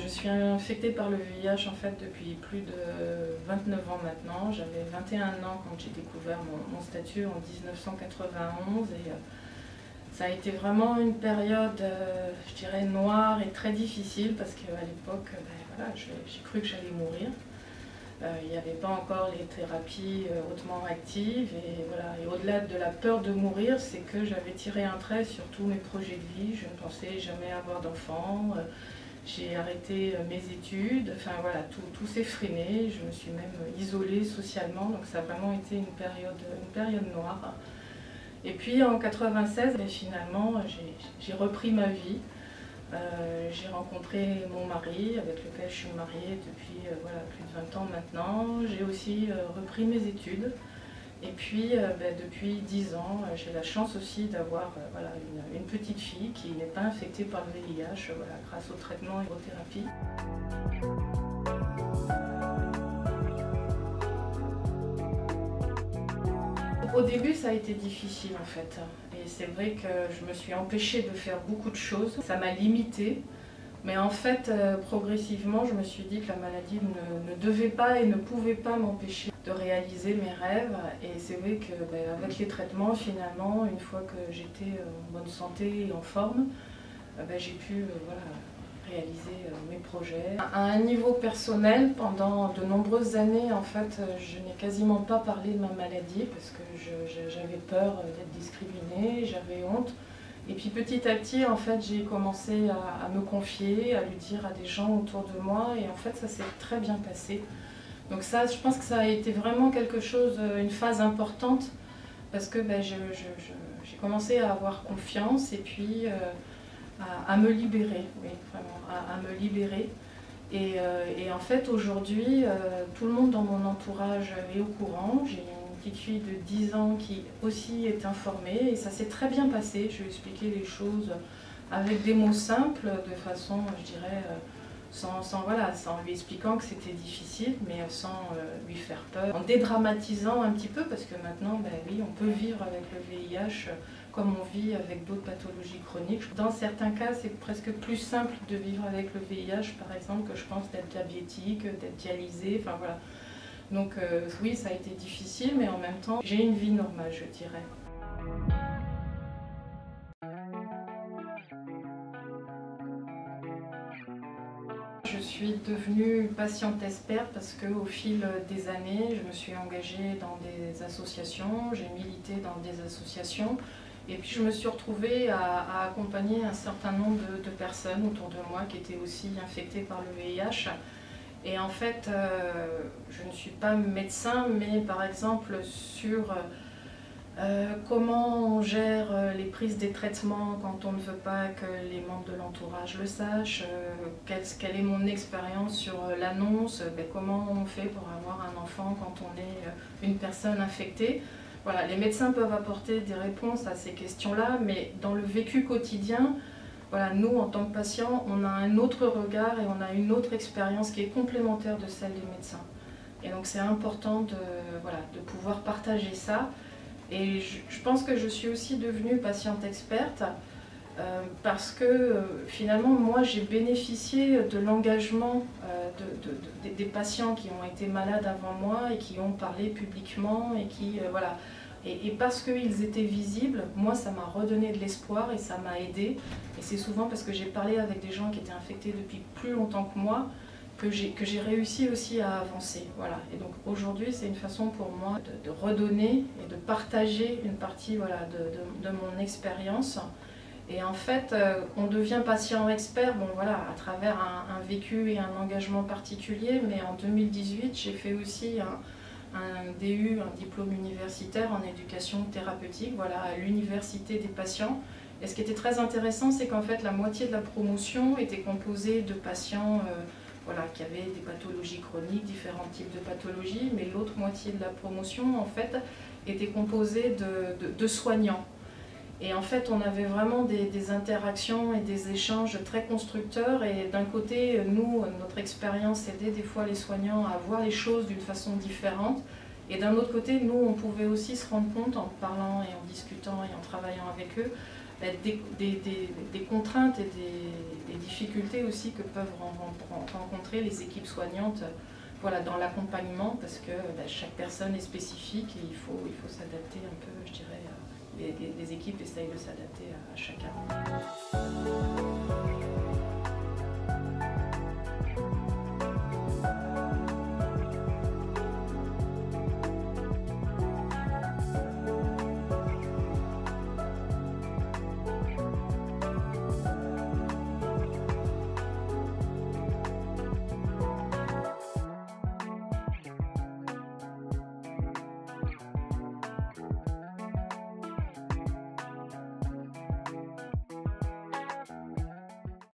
je suis infectée par le VIH en fait depuis plus de 29 ans maintenant. J'avais 21 ans quand j'ai découvert mon statut en 1991 et ça a été vraiment une période, je dirais, noire et très difficile parce qu'à l'époque, voilà, j'ai cru que j'allais mourir. Il n'y avait pas encore les thérapies hautement actives et, voilà. Et au-delà de la peur de mourir, c'est que j'avais tiré un trait sur tous mes projets de vie. Je ne pensais jamais avoir d'enfants. J'ai arrêté mes études, enfin voilà, tout s'est freiné. Je me suis même isolée socialement, donc ça a vraiment été une période noire. Et puis en 96, finalement, j'ai repris ma vie. J'ai rencontré mon mari, avec lequel je suis mariée depuis voilà, plus de 20 ans maintenant. J'ai aussi repris mes études. Et puis, depuis 10 ans, j'ai la chance aussi d'avoir voilà, une petite fille qui n'est pas infectée par le VIH voilà, grâce au traitement et aux thérapies. Au début, ça a été difficile en fait. Et c'est vrai que je me suis empêchée de faire beaucoup de choses. Ça m'a limitée. Mais en fait, progressivement, je me suis dit que la maladie ne devait pas et ne pouvait pas m'empêcher de réaliser mes rêves. Et c'est vrai qu'avec les traitements, finalement, une fois que j'étais en bonne santé et en forme, j'ai pu voilà, réaliser mes projets. À un niveau personnel, pendant de nombreuses années, en fait, je n'ai quasiment pas parlé de ma maladie parce que j'avais peur d'être discriminée, j'avais honte. Et puis petit à petit, en fait, j'ai commencé à me confier, à lui dire à des gens autour de moi, et en fait, ça s'est très bien passé. Donc ça, je pense que ça a été vraiment quelque chose, une phase importante, parce que j'ai commencé à avoir confiance et puis à me libérer, oui, vraiment, à me libérer. Et en fait, aujourd'hui, tout le monde dans mon entourage est au courant. J'ai une petite fille de 10 ans qui aussi est informée et ça s'est très bien passé. Je lui ai expliqué les choses avec des mots simples, de façon, je dirais, sans lui expliquant que c'était difficile, mais sans lui faire peur. En dédramatisant un petit peu, parce que maintenant, oui, on peut vivre avec le VIH comme on vit avec d'autres pathologies chroniques. Dans certains cas, c'est presque plus simple de vivre avec le VIH, par exemple, que je pense d'être diabétique, d'être dialysé, enfin voilà. Donc oui, ça a été difficile, mais en même temps, j'ai une vie normale, je dirais. Je suis devenue patiente experte parce qu'au fil des années, je me suis engagée dans des associations, j'ai milité dans des associations et puis je me suis retrouvée à accompagner un certain nombre de personnes autour de moi qui étaient aussi infectées par le VIH. Et en fait, je ne suis pas médecin, mais par exemple sur comment on gère les prises des traitements quand on ne veut pas que les membres de l'entourage le sachent, quelle est mon expérience sur l'annonce, comment on fait pour avoir un enfant quand on est une personne infectée. Voilà, les médecins peuvent apporter des réponses à ces questions-là, mais dans le vécu quotidien, voilà, nous en tant que patients, on a un autre regard et on a une autre expérience qui est complémentaire de celle des médecins. Et donc c'est important voilà, de pouvoir partager ça. Et je pense que je suis aussi devenue patiente experte parce que finalement, moi, j'ai bénéficié de l'engagement des patients qui ont été malades avant moi et qui ont parlé publiquement et qui, voilà. Et parce qu'ils étaient visibles, moi, ça m'a redonné de l'espoir et ça m'a aidée. Et c'est souvent parce que j'ai parlé avec des gens qui étaient infectés depuis plus longtemps que moi que j'ai réussi aussi à avancer. Voilà. Et donc aujourd'hui, c'est une façon pour moi de redonner et de partager une partie voilà, de mon expérience. Et en fait, on devient patient expert bon, voilà, à travers un vécu et un engagement particulier, mais en 2018, j'ai fait aussi un DU, un diplôme universitaire en éducation thérapeutique, voilà, à l'université des patients. Et ce qui était très intéressant, c'est qu'en fait, la moitié de la promotion était composée de patients voilà, qui avaient des pathologies chroniques, différents types de pathologies, mais l'autre moitié de la promotion, en fait, était composée de soignants. Et en fait, on avait vraiment des interactions et des échanges très constructeurs. Et d'un côté, nous, notre expérience aidait des fois les soignants à voir les choses d'une façon différente. Et d'un autre côté, nous, on pouvait aussi se rendre compte, en parlant et en discutant et en travaillant avec eux, des contraintes et des difficultés aussi que peuvent rencontrer les équipes soignantes, voilà, dans l'accompagnement, parce que chaque personne est spécifique et il faut s'adapter un peu, je dirais, les équipes essayent de s'adapter à chacun.